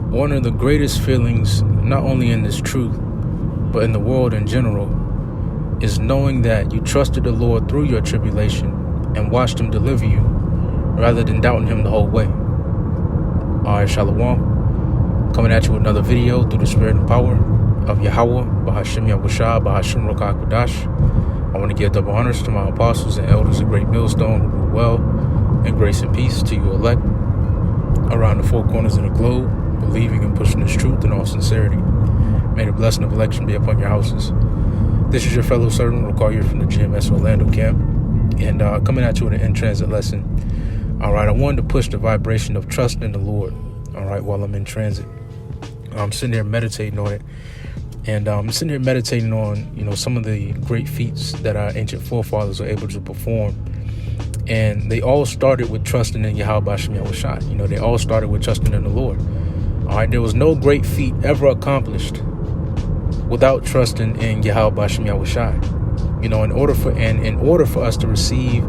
One of the greatest feelings, not only in this truth, but in the world in general, is knowing that you trusted the Lord through your tribulation and watched him deliver you, rather than doubting him the whole way. All right, Shalom. Coming at you with another video through the spirit and power of Yahweh, Bahashim Yahushua, Bahashim Ruach HaKodesh. I want to give double honors to my apostles and elders of Great Millstone who do well, and grace and peace to you elect around the four corners of the globe, believing and pushing this truth in all sincerity. May the blessing of election be upon your houses. This is your fellow servant, Rukar, from the GMS Orlando camp, and coming at you with an in-transit lesson. All right, I wanted to push the vibration of trust in the Lord, all right, while I'm in transit. I'm sitting here meditating on it, and I'm sitting here meditating on, some of the great feats that our ancient forefathers were able to perform. And they all started with trusting in Yahweh Bashim Yahushua. They all started with trusting in the Lord. All right, there was no great feat ever accomplished without trusting in Yahweh Bashim Yahushua. In order for us to receive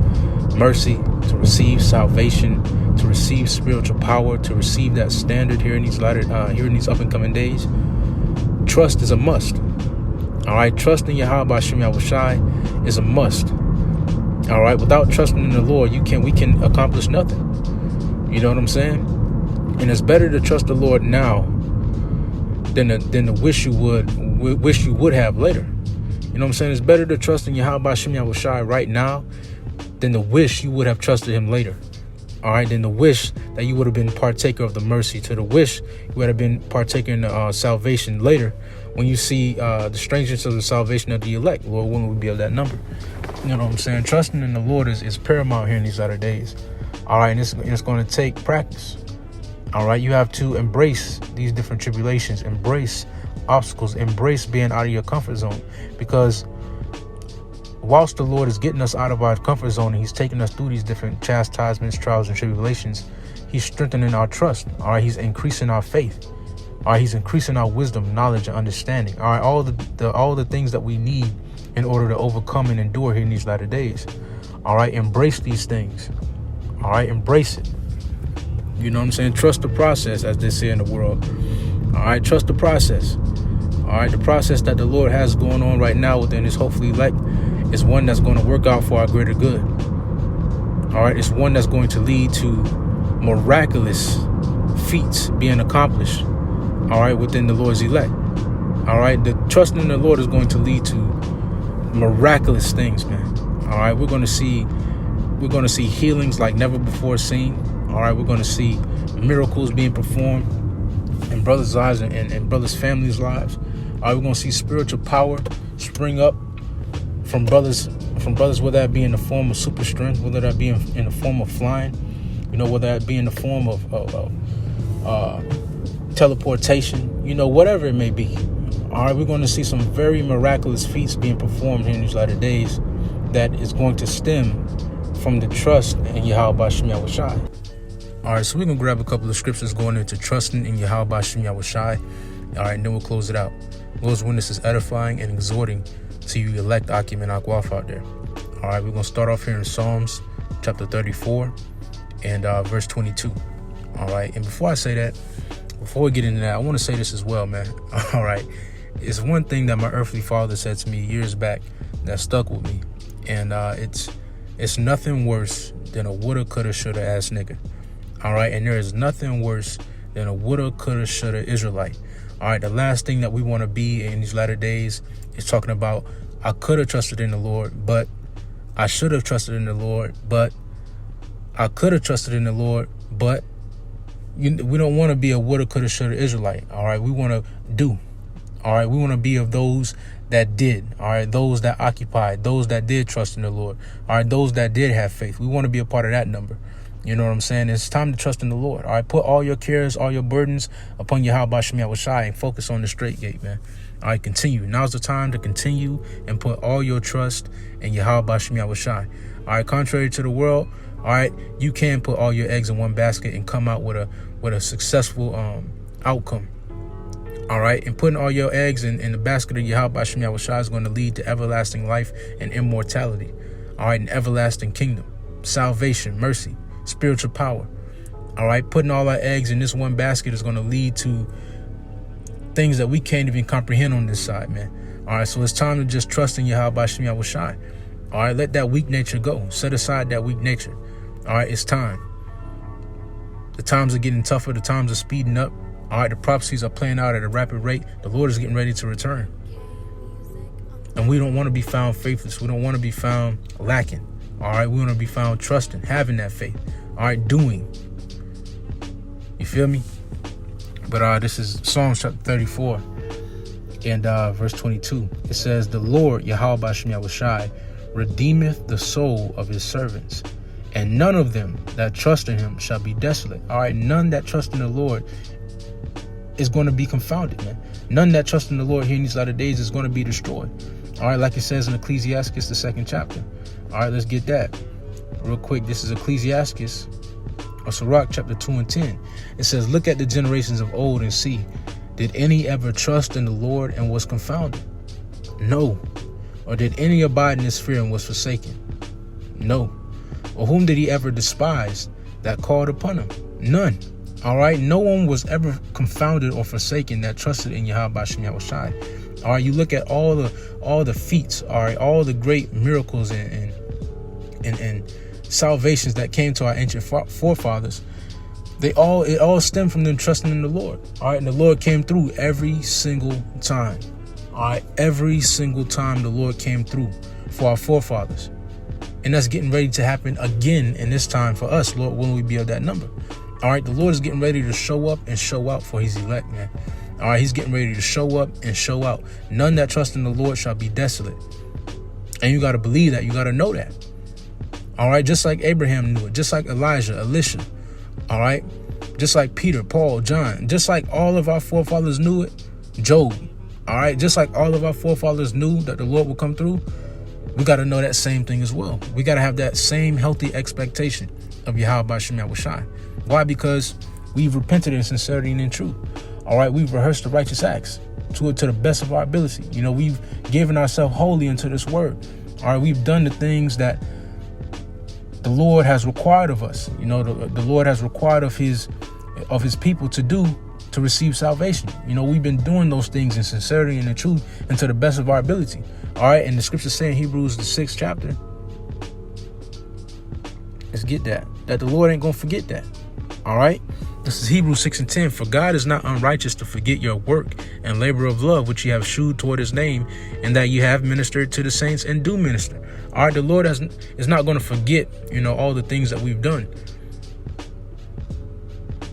mercy, to receive salvation, to receive spiritual power, to receive that standard here in these up and coming days, trust is a must. All right, trusting Yahweh Bashim Yahushua is a must. All right, without trusting in the Lord, we can accomplish nothing. You know what I'm saying? And it's better to trust the Lord now than to wish you would have later. You know what I'm saying? It's better to trust in Yahweh Bashim Yahushua right now than to wish you would have trusted him later. All right, than to wish that you would have been partaker of the mercy, to the wish you would have been partaker in the salvation later when you see the strangeness of the salvation of the elect. Lord willing, we'll be of that number. You know what I'm saying? Trusting in the Lord is paramount here in these latter days. All right, and it's going to take practice. All right, you have to embrace these different tribulations, embrace obstacles, embrace being out of your comfort zone. Because whilst the Lord is getting us out of our comfort zone, and he's taking us through these different chastisements, trials, and tribulations, he's strengthening our trust. All right, he's increasing our faith. All right, he's increasing our wisdom, knowledge, and understanding. All right, all the things that we need in order to overcome and endure here in these latter days. All right, embrace these things. All right, embrace it. You know what I'm saying? Trust the process, as they say in the world. All right, trust the process. All right, the process that the Lord has going on right now within his hopefully elect is one that's going to work out for our greater good. All right, it's one that's going to lead to miraculous feats being accomplished. All right, within the Lord's elect. All right, the trust in the Lord is going to lead to miraculous things, man. All right, we're going to see healings like never before seen. All right, we're going to see miracles being performed in brothers' lives and brothers' families' lives. All right, we're going to see spiritual power spring up from brothers, whether that be in the form of super strength, whether that be in the form of flying, whether that be in the form of teleportation, whatever it may be. All right, we're going to see some very miraculous feats being performed here in these latter days that is going to stem from the trust in Yahweh Bashim Yahushua. All right, so we're going to grab a couple of scriptures going into trusting in Yahweh Bashim Yahushua. All right, and then we'll close it out. Lord's witness is edifying and exhorting to you elect Akim and Akwaf out there. All right, we're going to start off here in Psalms chapter 34 and verse 22. All right, and before I say that, before we get into that, I want to say this as well, man. All right, it's one thing that my earthly father said to me years back that stuck with me, and it's nothing worse than a woulda, coulda, shoulda ass nigga. All right, and there is nothing worse than a woulda, coulda, shoulda Israelite. All right, the last thing that we want to be in these latter days is talking about, I could have trusted in the Lord, but I should have trusted in the Lord, but I could have trusted in the Lord, but we don't want to be a woulda, coulda, shoulda Israelite. All right, we want to do. All right, we want to be of those that did. All right, those that occupied, those that did trust in the Lord. All right, those that did have faith. We want to be a part of that number. You know what I'm saying? It's time to trust in the Lord. All right, put all your cares, all your burdens upon Yahweh Bashim Yahushua and focus on the straight gate, man. All right, continue. Now's the time to continue and put all your trust in Yahweh Bashim Yahushua. All right, contrary to the world, all right, you can put all your eggs in one basket and come out with a successful outcome. All right, and putting all your eggs in the basket of Yahweh Bashim Yahushua is going to lead to everlasting life and immortality. All right, an everlasting kingdom, salvation, mercy, spiritual power. All right, putting all our eggs in this one basket is going to lead to things that we can't even comprehend on this side, man. All right, so it's time to just trust in Yahweh Shem Yahushai. All right, let that weak nature go. Set aside that weak nature. All right, it's time. The times are getting tougher. The times are speeding up. All right, the prophecies are playing out at a rapid rate. The Lord is getting ready to return. And we don't want to be found faithless. We don't want to be found lacking. All right, we want to be found trusting, having that faith. All right, doing. You feel me? But this is Psalms chapter 34 and verse 22. It says, the Lord, Yahweh Shem Yahushai, redeemeth the soul of his servants, and none of them that trust in him shall be desolate. All right, none that trust in the Lord is going to be confounded, man. None that trust in the Lord here in these latter days is going to be destroyed. All right, like it says in Ecclesiastes, the 2nd chapter. All right, let's get that real quick. This is Ecclesiastes, or Sirach, chapter 2 and 10. It says, look at the generations of old and see, did any ever trust in the Lord and was confounded? No. Or did any abide in his fear and was forsaken? No. Or whom did he ever despise that called upon him? None. All right, no one was ever confounded or forsaken that trusted in Yahweh Shem Yahushai. All right, you look at all the feats, all right, all the great miracles and salvations that came to our ancient forefathers. It all stemmed from them trusting in the Lord. All right, and the Lord came through every single time. All right, every single time the Lord came through for our forefathers. And that's getting ready to happen again in this time for us, Lord, when we be of that number. All right, the Lord is getting ready to show up and show out for his elect, man. All right, he's getting ready to show up and show out. None that trust in the Lord shall be desolate. And you got to believe that. You got to know that. All right, just like Abraham knew it, just like Elijah, Elisha. All right, just like Peter, Paul, John, just like all of our forefathers knew it, Job. All right, just like all of our forefathers knew that the Lord would come through, we got to know that same thing as well. We got to have that same healthy expectation of Yahweh Shem Yahushai. Why? Because we've repented in sincerity and in truth. All right, we've rehearsed the righteous acts to the best of our ability. You know, we've given ourselves wholly into this word. All right, we've done the things that the Lord has required of us. You know, the Lord has required of his people to do to receive salvation. You know, we've been doing those things in sincerity and in truth and to the best of our ability. All right, and the scripture saying Hebrews the 6th chapter. Let's get that the Lord ain't gonna forget that. All right, this is Hebrews 6 and 10. For God is not unrighteous to forget your work and labor of love which you have shewed toward his name, and that you have ministered to the saints and do minister. All right, the Lord is not going to forget, you know, all the things that we've done.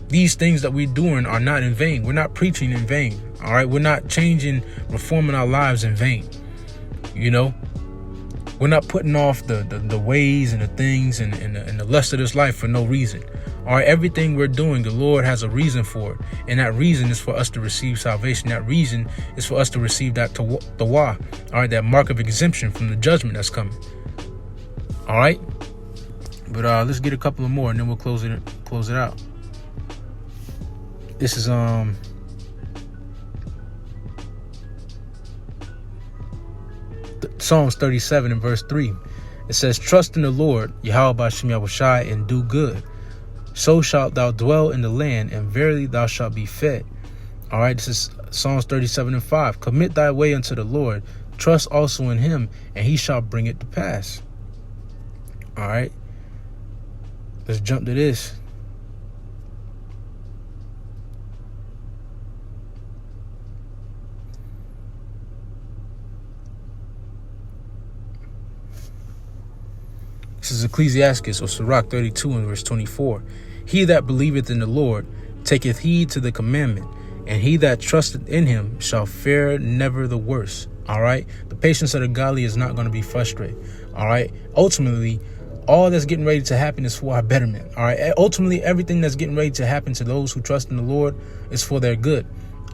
These things that we're doing are not in vain. We're not preaching in vain. All right, we're not changing, reforming our lives in vain. You know, we're not putting off the ways and the things and the lust of this life for no reason. All right, everything we're doing, the Lord has a reason for it. And that reason is for us to receive salvation. That reason is for us to receive that tawah, all right, that mark of exemption from the judgment that's coming. All right. But let's get a couple of more and then we'll close it out. This is Psalms 37 and verse 3. It says, trust in the Lord, Yahweh Shem Yahushai, and do good. So shalt thou dwell in the land, and verily thou shalt be fed. All right, this is Psalms 37 and 5. Commit thy way unto the Lord. Trust also in him, and he shall bring it to pass. All right, let's jump to this. This is Ecclesiastes, or Sirach 32 and verse 24. He that believeth in the Lord taketh heed to the commandment, and he that trusteth in him shall fare never the worse. All right. The patience of the godly is not going to be frustrated. All right. Ultimately, all that's getting ready to happen is for our betterment. All right. Ultimately, everything that's getting ready to happen to those who trust in the Lord is for their good.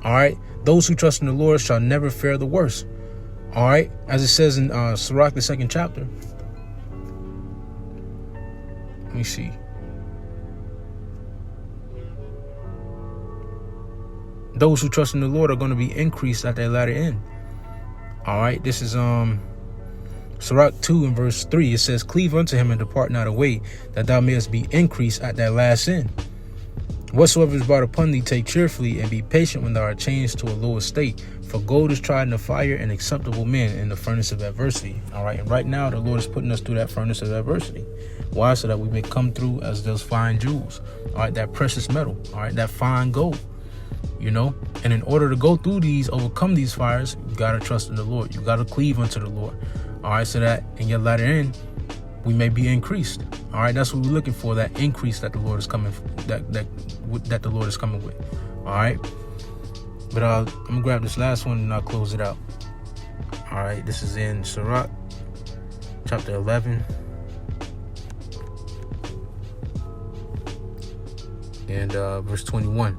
All right. Those who trust in the Lord shall never fare the worse. All right. As it says in Sirach, the 2nd chapter. Let me see. Those who trust in the Lord are going to be increased at their latter end. All right. This is Sirach 2 and verse 3. It says, cleave unto him and depart not away, that thou mayest be increased at thy last end. Whatsoever is brought upon thee, take cheerfully, and be patient when thou art changed to a lower state. For gold is tried in the fire, and acceptable men in the furnace of adversity. All right, and right now the Lord is putting us through that furnace of adversity. Why? So that we may come through as those fine jewels. All right, that precious metal. All right, that fine gold. You know, and in order to go through these, overcome these fires, you gotta trust in the Lord. You gotta cleave unto the Lord. All right, so that in your latter end, we may be increased. All right, that's what we're looking for, that increase that the Lord is coming, that the Lord is coming with. All right, but I'm gonna grab this last one and I'll close it out. All right, this is in Sirach, chapter 11, and verse 21.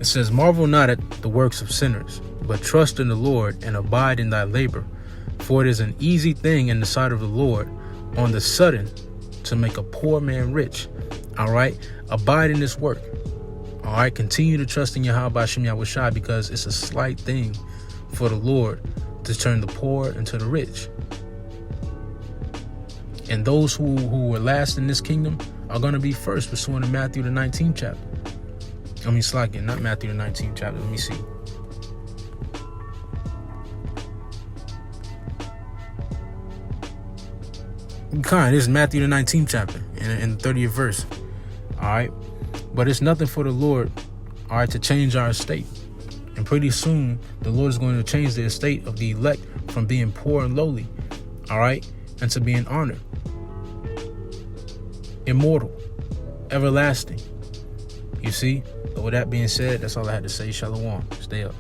It says, marvel not at the works of sinners, but trust in the Lord and abide in thy labor. For it is an easy thing in the sight of the Lord on the sudden to make a poor man rich. All right, abide in this work. All right, continue to trust in Yahweh B'Shem Yahushai, because it's a slight thing for the Lord to turn the poor into the rich. And those who were last in this kingdom are going to be first, pursuant to Matthew the 19th chapter. I mean, Slakia, not Matthew the 19th chapter. Let me see. This is Matthew the 19th chapter in the 30th verse. All right. But it's nothing for the Lord, all right, to change our estate. And pretty soon, the Lord is going to change the estate of the elect from being poor and lowly, all right, and to being honored, immortal, everlasting. You see? So with that being said, that's all I had to say. Shalom. Stay up.